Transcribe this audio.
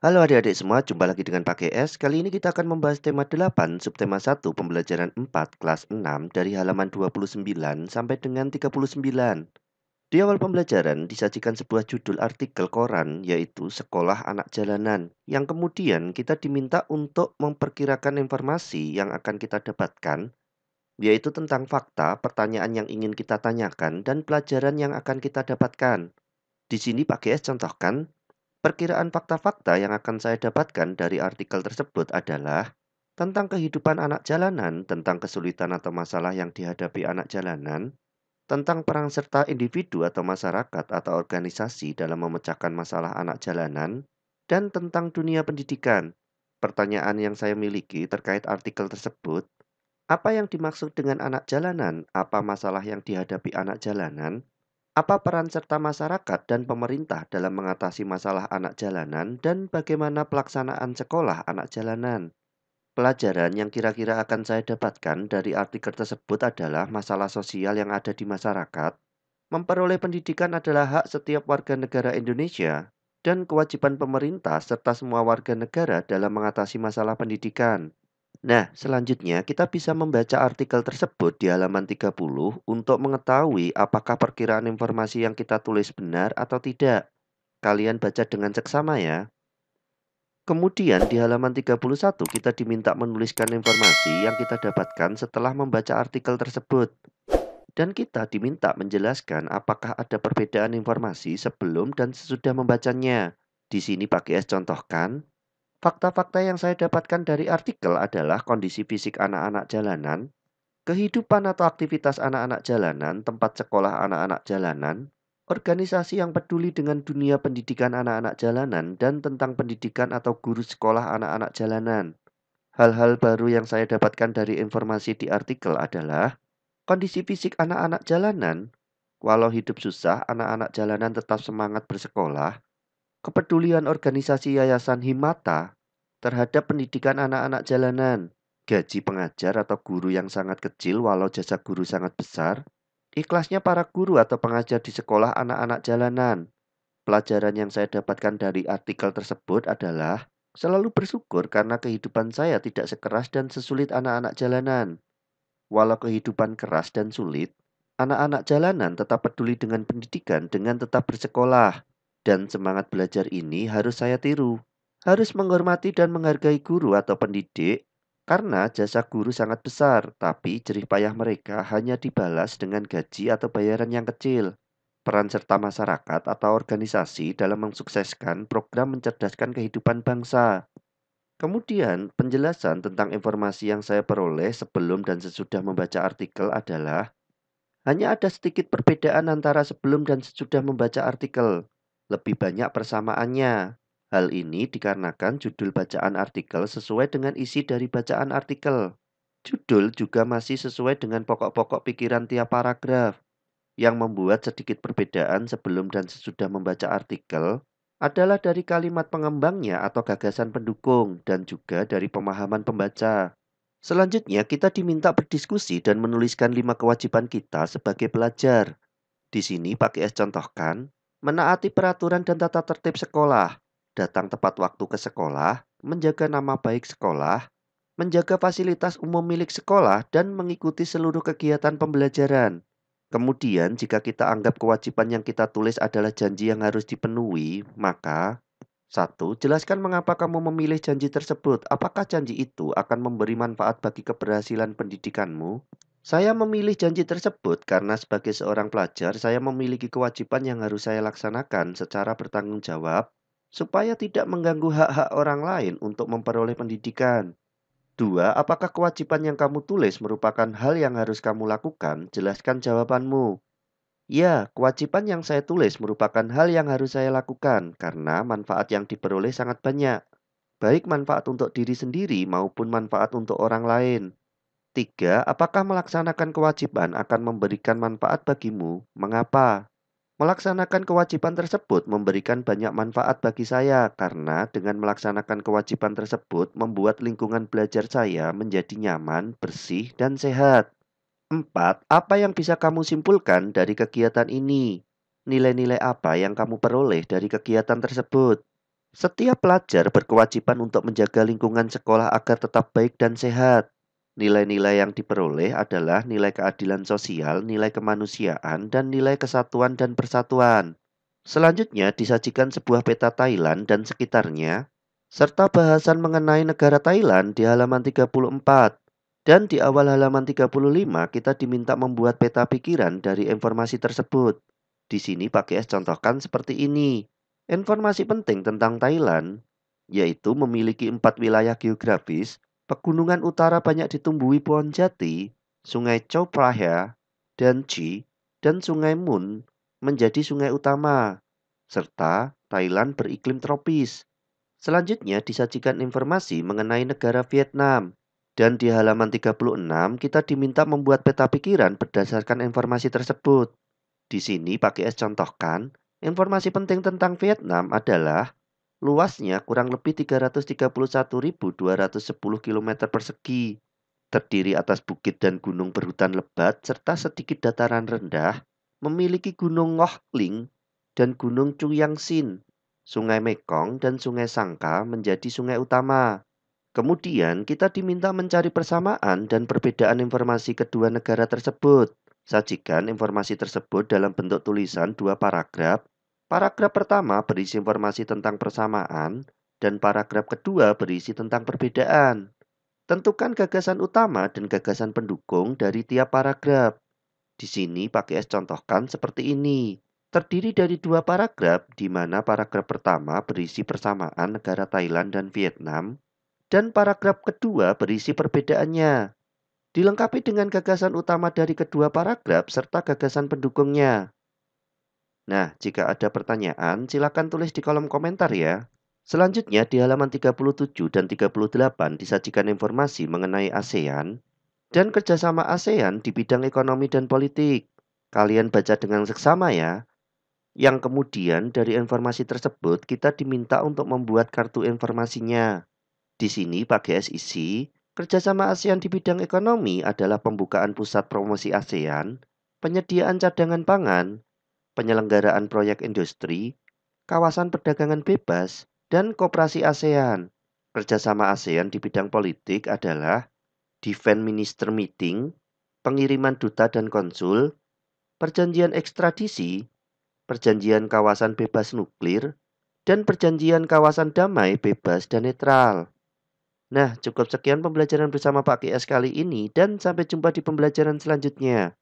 Halo adik-adik semua, jumpa lagi dengan Pak GS. Kali ini kita akan membahas tema 8, subtema 1, pembelajaran 4, kelas 6, dari halaman 29 sampai dengan 39. Di awal pembelajaran disajikan sebuah judul artikel koran, yaitu Sekolah Anak Jalanan, yang kemudian kita diminta untuk memperkirakan informasi yang akan kita dapatkan, yaitu tentang fakta, pertanyaan yang ingin kita tanyakan, dan pelajaran yang akan kita dapatkan. Di sini Pak GS contohkan. Perkiraan fakta-fakta yang akan saya dapatkan dari artikel tersebut adalah tentang kehidupan anak jalanan, tentang kesulitan atau masalah yang dihadapi anak jalanan, tentang peran serta individu atau masyarakat atau organisasi dalam memecahkan masalah anak jalanan, dan tentang dunia pendidikan. Pertanyaan yang saya miliki terkait artikel tersebut, apa yang dimaksud dengan anak jalanan? Apa masalah yang dihadapi anak jalanan? Apa peran serta masyarakat dan pemerintah dalam mengatasi masalah anak jalanan dan bagaimana pelaksanaan sekolah anak jalanan? Pelajaran yang kira-kira akan saya dapatkan dari artikel tersebut adalah masalah sosial yang ada di masyarakat. Memperoleh pendidikan adalah hak setiap warga negara Indonesia dan kewajiban pemerintah serta semua warga negara dalam mengatasi masalah pendidikan. Nah, selanjutnya kita bisa membaca artikel tersebut di halaman 30 untuk mengetahui apakah perkiraan informasi yang kita tulis benar atau tidak. Kalian baca dengan seksama ya. Kemudian di halaman 31 kita diminta menuliskan informasi yang kita dapatkan setelah membaca artikel tersebut. Dan kita diminta menjelaskan apakah ada perbedaan informasi sebelum dan sesudah membacanya. Di sini Pak GS contohkan. Fakta-fakta yang saya dapatkan dari artikel adalah kondisi fisik anak-anak jalanan, kehidupan atau aktivitas anak-anak jalanan, tempat sekolah anak-anak jalanan, organisasi yang peduli dengan dunia pendidikan anak-anak jalanan, dan tentang pendidikan atau guru sekolah anak-anak jalanan. Hal-hal baru yang saya dapatkan dari informasi di artikel adalah kondisi fisik anak-anak jalanan. Walau hidup susah, anak-anak jalanan tetap semangat bersekolah. Kepedulian organisasi Yayasan Himata terhadap pendidikan anak-anak jalanan, gaji pengajar atau guru yang sangat kecil walau jasa guru sangat besar, ikhlasnya para guru atau pengajar di sekolah anak-anak jalanan. Pelajaran yang saya dapatkan dari artikel tersebut adalah selalu bersyukur karena kehidupan saya tidak sekeras dan sesulit anak-anak jalanan. Walau kehidupan keras dan sulit, anak-anak jalanan tetap peduli dengan pendidikan dengan tetap bersekolah. Dan semangat belajar ini harus saya tiru. Harus menghormati dan menghargai guru atau pendidik, karena jasa guru sangat besar, tapi jerih payah mereka hanya dibalas dengan gaji atau bayaran yang kecil. Peran serta masyarakat atau organisasi dalam mensukseskan program mencerdaskan kehidupan bangsa. Kemudian, penjelasan tentang informasi yang saya peroleh sebelum dan sesudah membaca artikel adalah hanya ada sedikit perbedaan antara sebelum dan sesudah membaca artikel. Lebih banyak persamaannya. Hal ini dikarenakan judul bacaan artikel sesuai dengan isi dari bacaan artikel. Judul juga masih sesuai dengan pokok-pokok pikiran tiap paragraf. Yang membuat sedikit perbedaan sebelum dan sesudah membaca artikel adalah dari kalimat pengembangnya atau gagasan pendukung dan juga dari pemahaman pembaca. Selanjutnya, kita diminta berdiskusi dan menuliskan 5 kewajiban kita sebagai pelajar. Di sini Pak GS contohkan, menaati peraturan dan tata tertib sekolah, datang tepat waktu ke sekolah, menjaga nama baik sekolah, menjaga fasilitas umum milik sekolah, dan mengikuti seluruh kegiatan pembelajaran. Kemudian, jika kita anggap kewajiban yang kita tulis adalah janji yang harus dipenuhi, maka 1. Jelaskan mengapa kamu memilih janji tersebut. Apakah janji itu akan memberi manfaat bagi keberhasilan pendidikanmu? Saya memilih janji tersebut karena sebagai seorang pelajar, saya memiliki kewajiban yang harus saya laksanakan secara bertanggung jawab supaya tidak mengganggu hak-hak orang lain untuk memperoleh pendidikan. 2. Apakah kewajiban yang kamu tulis merupakan hal yang harus kamu lakukan? Jelaskan jawabanmu. Ya, kewajiban yang saya tulis merupakan hal yang harus saya lakukan karena manfaat yang diperoleh sangat banyak. Baik manfaat untuk diri sendiri maupun manfaat untuk orang lain. 3. Apakah melaksanakan kewajiban akan memberikan manfaat bagimu? Mengapa? Melaksanakan kewajiban tersebut memberikan banyak manfaat bagi saya karena dengan melaksanakan kewajiban tersebut membuat lingkungan belajar saya menjadi nyaman, bersih, dan sehat. 4. Apa yang bisa kamu simpulkan dari kegiatan ini? Nilai-nilai apa yang kamu peroleh dari kegiatan tersebut? Setiap pelajar berkewajiban untuk menjaga lingkungan sekolah agar tetap baik dan sehat. Nilai-nilai yang diperoleh adalah nilai keadilan sosial, nilai kemanusiaan, dan nilai kesatuan dan persatuan. Selanjutnya disajikan sebuah peta Thailand dan sekitarnya, serta bahasan mengenai negara Thailand di halaman 34. Dan di awal halaman 35 kita diminta membuat peta pikiran dari informasi tersebut. Di sini pakai S contohkan seperti ini. Informasi penting tentang Thailand, yaitu memiliki 4 wilayah geografis, pegunungan utara banyak ditumbuhi pohon jati, sungai Chao Phraya, dan Chi, dan sungai Mun menjadi sungai utama, serta Thailand beriklim tropis. Selanjutnya disajikan informasi mengenai negara Vietnam. Dan di halaman 36 kita diminta membuat peta pikiran berdasarkan informasi tersebut. Di sini pakai S contohkan, informasi penting tentang Vietnam adalah luasnya kurang lebih 331.210 km persegi, terdiri atas bukit dan gunung berhutan lebat serta sedikit dataran rendah, memiliki Gunung Ngoc Linh dan Gunung Chu Yang Sin. Sungai Mekong dan Sungai Sangka menjadi sungai utama. Kemudian kita diminta mencari persamaan dan perbedaan informasi kedua negara tersebut. Sajikan informasi tersebut dalam bentuk tulisan 2 paragraf. Paragraf pertama berisi informasi tentang persamaan, dan paragraf kedua berisi tentang perbedaan. Tentukan gagasan utama dan gagasan pendukung dari tiap paragraf. Di sini pakai S contohkan seperti ini. Terdiri dari 2 paragraf, di mana paragraf pertama berisi persamaan negara Thailand dan Vietnam, dan paragraf kedua berisi perbedaannya. Dilengkapi dengan gagasan utama dari kedua paragraf serta gagasan pendukungnya. Nah, jika ada pertanyaan, silakan tulis di kolom komentar ya. Selanjutnya di halaman 37 dan 38 disajikan informasi mengenai ASEAN dan kerjasama ASEAN di bidang ekonomi dan politik. Kalian baca dengan seksama ya. Yang kemudian dari informasi tersebut kita diminta untuk membuat kartu informasinya. Di sini pakai SEC, kerjasama ASEAN di bidang ekonomi adalah pembukaan pusat promosi ASEAN, penyediaan cadangan pangan, penyelenggaraan proyek industri, kawasan perdagangan bebas, dan koperasi ASEAN. Kerjasama ASEAN di bidang politik adalah Defense Minister Meeting, pengiriman duta dan konsul, perjanjian ekstradisi, perjanjian kawasan bebas nuklir, dan perjanjian kawasan damai, bebas, dan netral. Nah, cukup sekian pembelajaran bersama Pak KS kali ini dan sampai jumpa di pembelajaran selanjutnya.